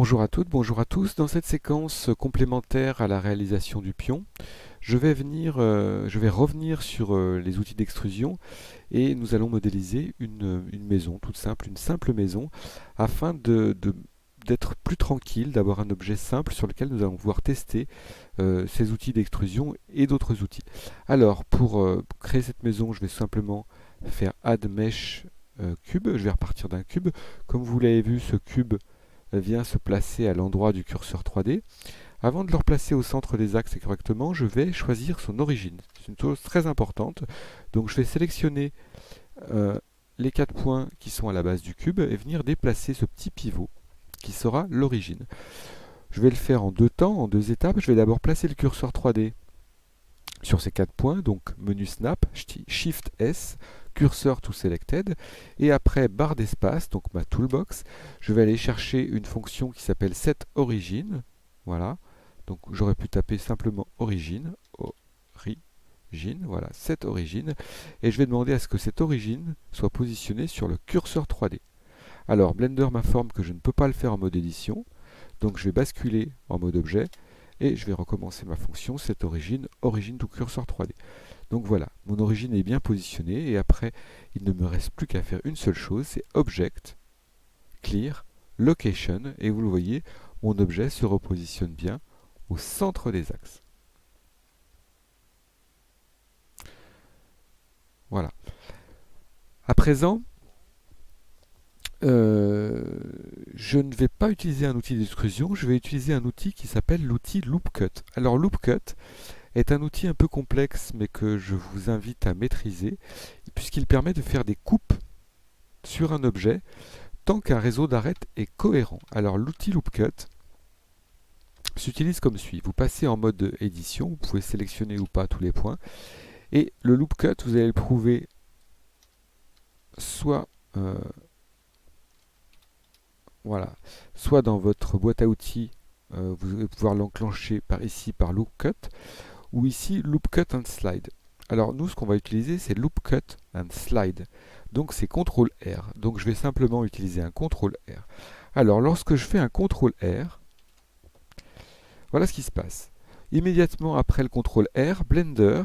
Bonjour à toutes, bonjour à tous. Dans cette séquence complémentaire à la réalisation du pion, je vais revenir sur les outils d'extrusion et nous allons modéliser une maison toute simple, une simple maison, afin d'être plus tranquille, d'avoir un objet simple sur lequel nous allons pouvoir tester ces outils d'extrusion et d'autres outils. Alors, pour créer cette maison, je vais simplement faire Add Mesh Cube. Je vais repartir d'un cube. Comme vous l'avez vu, ce cube vient se placer à l'endroit du curseur 3D. Avant de le replacer au centre des axes et correctement, je vais choisir son origine. C'est une chose très importante. Donc je vais sélectionner les 4 points qui sont à la base du cube et venir déplacer ce petit pivot qui sera l'origine. Je vais le faire en deux temps, en deux étapes. Je vais d'abord placer le curseur 3D sur ces 4 points, donc menu Snap, Shift S, curseur to selected, et après barre d'espace, donc ma toolbox, je vais aller chercher une fonction qui s'appelle setOrigin, voilà, donc j'aurais pu taper simplement origine, voilà, setOrigin, et je vais demander à ce que cette origine soit positionnée sur le curseur 3D. Alors Blender m'informe que je ne peux pas le faire en mode édition, donc je vais basculer en mode objet, et je vais recommencer ma fonction, cette origine to cursor 3D. Donc voilà, mon origine est bien positionnée, et après, il ne me reste plus qu'à faire une seule chose, c'est Object, Clear, Location, et vous le voyez, mon objet se repositionne bien au centre des axes. Voilà. À présent, je ne vais pas utiliser un outil d'extrusion, je vais utiliser un outil qui s'appelle l'outil LoopCut. Alors LoopCut est un outil un peu complexe mais que je vous invite à maîtriser puisqu'il permet de faire des coupes sur un objet tant qu'un réseau d'arêtes est cohérent. Alors l'outil LoopCut s'utilise comme suit. Vous passez en mode édition, vous pouvez sélectionner ou pas tous les points et le LoopCut, vous allez le trouver soit voilà, soit dans votre boîte à outils, vous allez pouvoir l'enclencher par ici par LoopCut, ou ici LoopCut and Slide. Alors nous, ce qu'on va utiliser, c'est LoopCut and Slide. Donc c'est CTRL-R. Donc je vais simplement utiliser un CTRL-R. Alors lorsque je fais un CTRL-R, voilà ce qui se passe. Immédiatement après le CTRL-R, Blender,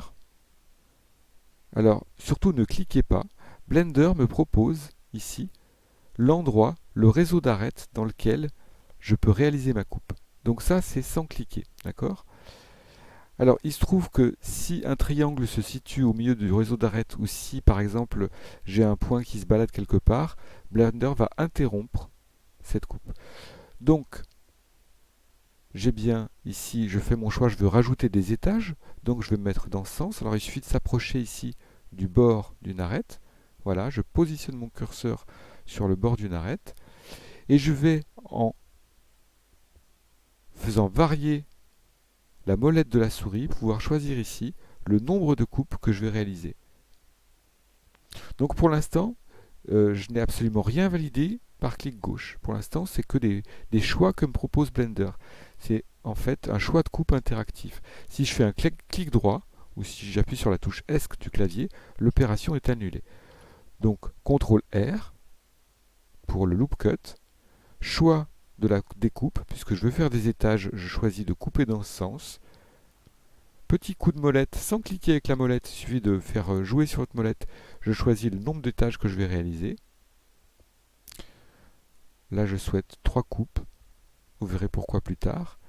alors surtout ne cliquez pas, Blender me propose ici l'endroit, le réseau d'arêtes dans lequel je peux réaliser ma coupe. Donc ça, c'est sans cliquer, d'accord? Alors, il se trouve que si un triangle se situe au milieu du réseau d'arêtes, ou si, par exemple, j'ai un point qui se balade quelque part, Blender va interrompre cette coupe. Donc, j'ai bien ici, je fais mon choix, je veux rajouter des étages, donc je vais me mettre dans ce sens. Alors, il suffit de s'approcher ici du bord d'une arête. Voilà, je positionne mon curseur sur le bord d'une arête et je vais, en faisant varier la molette de la souris, pouvoir choisir ici le nombre de coupes que je vais réaliser. Donc pour l'instant, je n'ai absolument rien validé par clic gauche. Pour l'instant, c'est que des choix que me propose Blender. C'est en fait un choix de coupe interactif. Si je fais un clic droit, ou si j'appuie sur la touche ESC du clavier, l'opération est annulée. Donc CTRL-R pour le loop cut, choix de la découpe, puisque je veux faire des étages, je choisis de couper dans ce sens. Petit coup de molette, sans cliquer avec la molette, il suffit de faire jouer sur votre molette, je choisis le nombre d'étages que je vais réaliser. Là je souhaite 3 coupes, vous verrez pourquoi plus tard.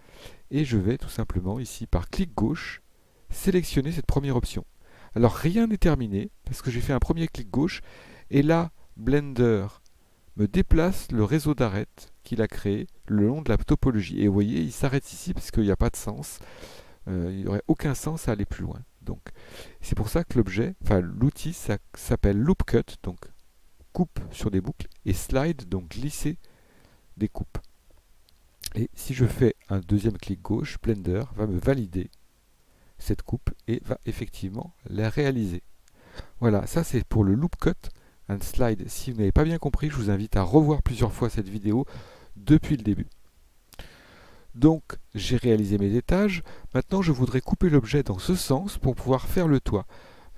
Et je vais tout simplement ici par clic gauche, sélectionner cette première option. Alors rien n'est terminé, parce que j'ai fait un premier clic gauche, et là Blender me déplace le réseau d'arêtes qu'il a créé le long de la topologie. Et vous voyez, il s'arrête ici parce qu'il n'y a pas de sens. Il n'y aurait aucun sens à aller plus loin. Donc, c'est pour ça que l'outil s'appelle LoopCut, donc coupe sur des boucles, et Slide, donc glisser des coupes. Et si je fais un deuxième clic gauche, Blender va me valider cette coupe et va effectivement la réaliser. Voilà, ça c'est pour le LoopCut and Slide. Si vous n'avez pas bien compris, je vous invite à revoir plusieurs fois cette vidéo depuis le début. Donc, j'ai réalisé mes étages. Maintenant, je voudrais couper l'objet dans ce sens pour pouvoir faire le toit.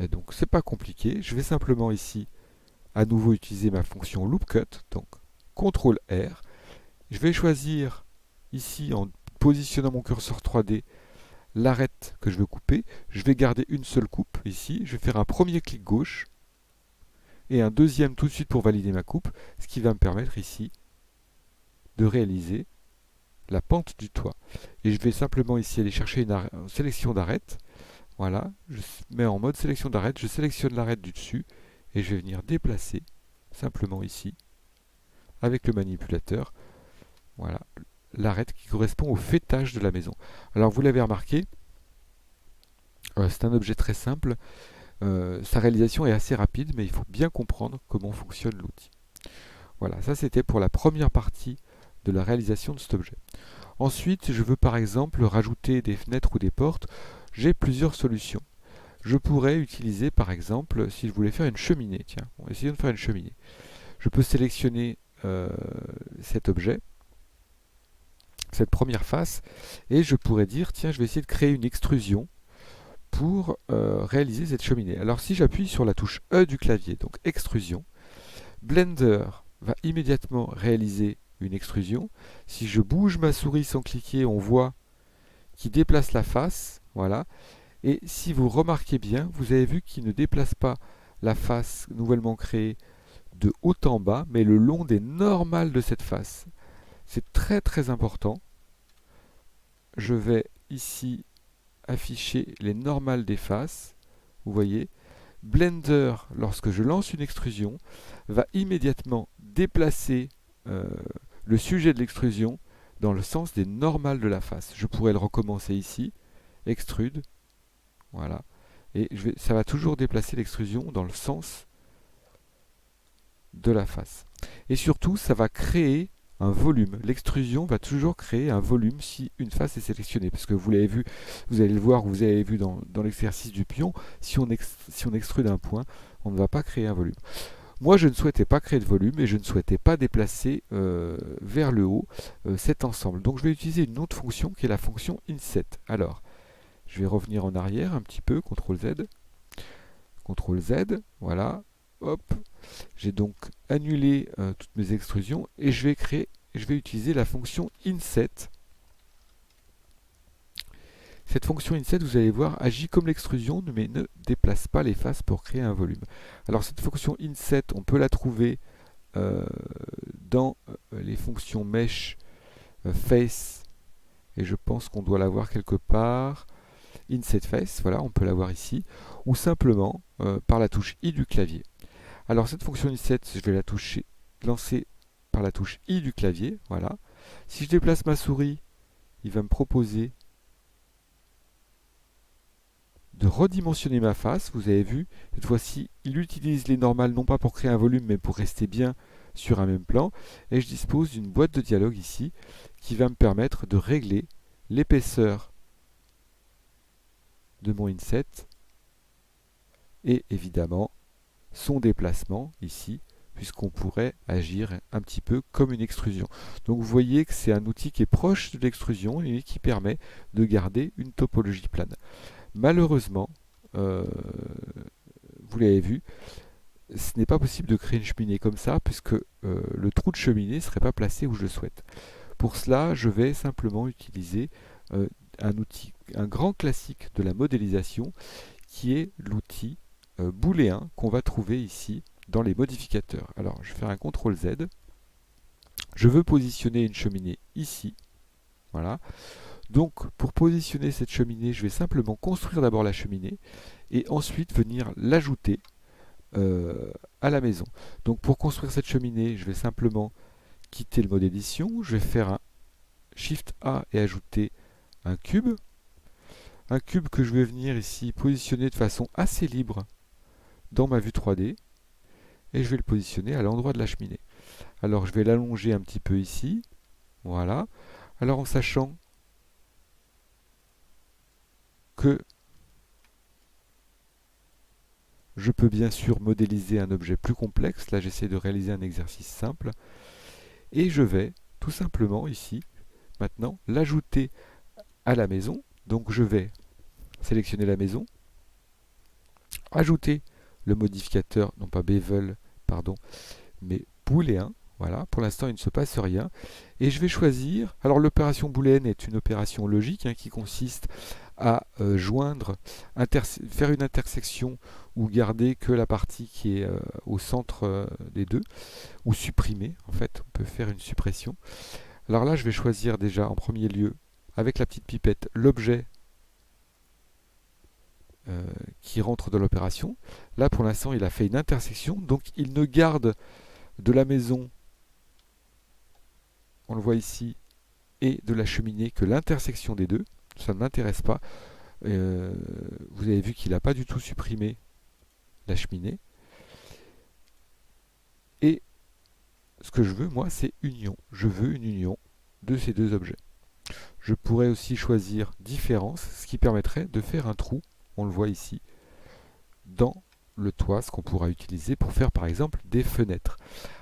Et donc, c'est pas compliqué. Je vais simplement ici, à nouveau, utiliser ma fonction LoopCut. Donc, CTRL-R. Je vais choisir ici, en positionnant mon curseur 3D, l'arête que je veux couper. Je vais garder une seule coupe ici. Je vais faire un premier clic gauche et un deuxième tout de suite pour valider ma coupe, ce qui va me permettre ici de réaliser la pente du toit. Et je vais simplement ici aller chercher une sélection d'arête. Voilà, je mets en mode sélection d'arête, je sélectionne l'arête du dessus et je vais venir déplacer simplement ici avec le manipulateur. Voilà, l'arête qui correspond au faîtage de la maison. Alors vous l'avez remarqué, c'est un objet très simple. Sa réalisation est assez rapide, mais il faut bien comprendre comment fonctionne l'outil. Voilà, ça c'était pour la première partie de la réalisation de cet objet. Ensuite, je veux par exemple rajouter des fenêtres ou des portes. J'ai plusieurs solutions. Je pourrais utiliser par exemple, si je voulais faire une cheminée, tiens, essayons de faire une cheminée. Je peux sélectionner cet objet, cette première face, et je pourrais dire, tiens, je vais essayer de créer une extrusion pour réaliser cette cheminée. Alors si j'appuie sur la touche E du clavier, donc extrusion, Blender va immédiatement réaliser une extrusion. Si je bouge ma souris sans cliquer, on voit qu'il déplace la face, voilà. Et si vous remarquez bien, vous avez vu qu'il ne déplace pas la face nouvellement créée de haut en bas, mais le long des normales de cette face. C'est très très important. Je vais ici afficher les normales des faces. Vous voyez, Blender, lorsque je lance une extrusion, va immédiatement déplacer le sujet de l'extrusion dans le sens des normales de la face. Je pourrais le recommencer ici, extrude, voilà, et ça va toujours déplacer l'extrusion dans le sens de la face. Et surtout, ça va créer un volume. L'extrusion va toujours créer un volume si une face est sélectionnée. Parce que vous l'avez vu, vous allez le voir, vous avez vu dans l'exercice du pion, si on extrude un point, on ne va pas créer un volume. Moi, je ne souhaitais pas créer de volume et je ne souhaitais pas déplacer vers le haut cet ensemble. Donc, je vais utiliser une autre fonction qui est la fonction inset. Alors, je vais revenir en arrière un petit peu, CTRL Z. CTRL Z, voilà. Hop. J'ai donc annulé toutes mes extrusions et je vais utiliser la fonction inset. Cette fonction inset, vous allez voir, agit comme l'extrusion, mais ne déplace pas les faces pour créer un volume. Alors cette fonction inset, on peut la trouver dans les fonctions mesh, face, et je pense qu'on doit l'avoir quelque part. Inset face, voilà, on peut l'avoir ici, ou simplement par la touche I du clavier. Alors cette fonction inset, je vais la lancer par la touche I du clavier, voilà. Si je déplace ma souris, il va me proposer de redimensionner ma face. Vous avez vu, cette fois-ci, il utilise les normales non pas pour créer un volume, mais pour rester bien sur un même plan. Et je dispose d'une boîte de dialogue ici, qui va me permettre de régler l'épaisseur de mon inset et évidemment son déplacement ici, puisqu'on pourrait agir un petit peu comme une extrusion. Donc vous voyez que c'est un outil qui est proche de l'extrusion et qui permet de garder une topologie plane. Malheureusement, vous l'avez vu, ce n'est pas possible de créer une cheminée comme ça, puisque le trou de cheminée ne serait pas placé où je le souhaite. Pour cela, je vais simplement utiliser un outil, un grand classique de la modélisation, qui est l'outil booléen qu'on va trouver ici dans les modificateurs. Alors, je vais faire un CTRL Z. Je veux positionner une cheminée ici. Voilà. Donc, pour positionner cette cheminée, je vais simplement construire d'abord la cheminée et ensuite venir l'ajouter à la maison. Donc, pour construire cette cheminée, je vais simplement quitter le mode édition. Je vais faire un Shift A et ajouter un cube. Un cube que je vais venir ici positionner de façon assez libre dans ma vue 3D. Et je vais le positionner à l'endroit de la cheminée. Alors je vais l'allonger un petit peu ici. Voilà. Alors en sachant que je peux bien sûr modéliser un objet plus complexe. Là j'essaie de réaliser un exercice simple. Et je vais tout simplement ici, maintenant, l'ajouter à la maison. Donc je vais sélectionner la maison, ajouter le modificateur, non pas bevel, pardon, mais booléen, Voilà, pour l'instant il ne se passe rien. Et je vais choisir, alors l'opération booléenne est une opération logique qui consiste à joindre, faire une intersection ou garder que la partie qui est au centre des deux, ou supprimer, en fait, on peut faire une suppression. Alors là je vais choisir déjà en premier lieu, avec la petite pipette, l'objet qui rentre dans l'opération. Là pour l'instant il a fait une intersection, donc il ne garde de la maison, on le voit ici, et de la cheminée que l'intersection des deux. Ça ne m'intéresse pas. Vous avez vu qu'il n'a pas du tout supprimé la cheminée. Et ce que je veux, moi, c'est union. Je veux une union de ces deux objets. Je pourrais aussi choisir différence, ce qui permettrait de faire un trou, on le voit ici, dans le toit, ce qu'on pourra utiliser pour faire par exemple des fenêtres.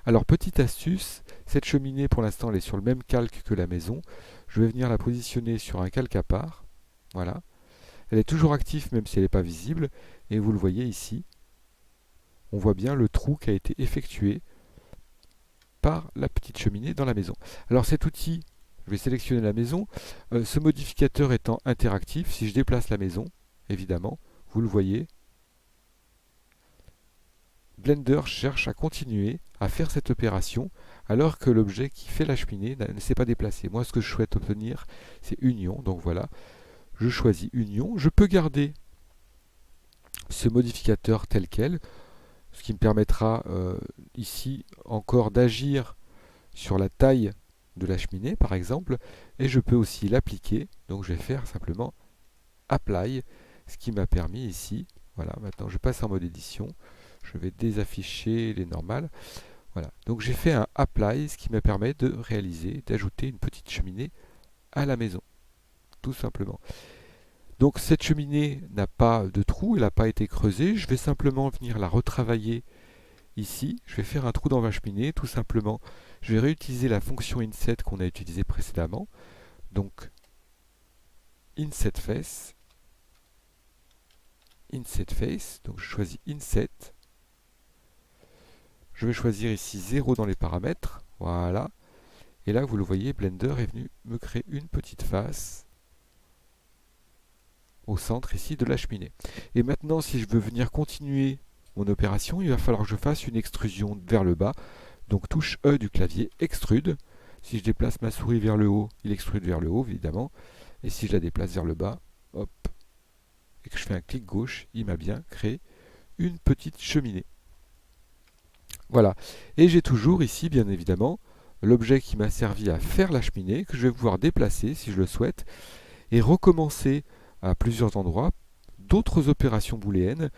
Alors petite astuce, cette cheminée pour l'instant elle est sur le même calque que la maison. Je vais venir la positionner sur un calque à part. Voilà. Elle est toujours active même si elle n'est pas visible. Et vous le voyez ici, on voit bien le trou qui a été effectué par la petite cheminée dans la maison. Alors cet outil, je vais sélectionner la maison. Ce modificateur étant interactif, si je déplace la maison, évidemment, vous le voyez, Blender cherche à continuer à faire cette opération alors que l'objet qui fait la cheminée ne s'est pas déplacé. Moi, ce que je souhaite obtenir, c'est union. Donc voilà, je choisis union. Je peux garder ce modificateur tel quel, ce qui me permettra ici encore d'agir sur la taille de la cheminée, par exemple. Et je peux aussi l'appliquer. Donc je vais faire simplement Apply, ce qui m'a permis ici, voilà, maintenant je passe en mode édition. Je vais désafficher les normales. Voilà. Donc j'ai fait un apply, ce qui me permet de réaliser, d'ajouter une petite cheminée à la maison. Tout simplement. Donc cette cheminée n'a pas de trou, elle n'a pas été creusée. Je vais simplement venir la retravailler ici. Je vais faire un trou dans ma cheminée, tout simplement. Je vais réutiliser la fonction inset qu'on a utilisée précédemment. Donc inset face. Inset face. Donc je choisis inset. Je vais choisir ici 0 dans les paramètres, voilà. Et là, vous le voyez, Blender est venu me créer une petite face au centre ici de la cheminée. Et maintenant, si je veux venir continuer mon opération, il va falloir que je fasse une extrusion vers le bas. Donc touche E du clavier, extrude. Si je déplace ma souris vers le haut, il extrude vers le haut, évidemment. Et si je la déplace vers le bas, hop, et que je fais un clic gauche, il m'a bien créé une petite cheminée. Voilà. Et j'ai toujours ici, bien évidemment, l'objet qui m'a servi à faire la cheminée, que je vais pouvoir déplacer si je le souhaite, et recommencer à plusieurs endroits d'autres opérations booléennes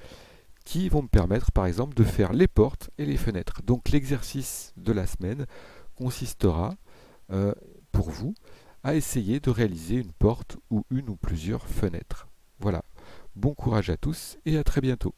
qui vont me permettre, par exemple, de faire les portes et les fenêtres. Donc l'exercice de la semaine consistera, pour vous, à essayer de réaliser une porte ou une ou plusieurs fenêtres. Voilà. Bon courage à tous et à très bientôt.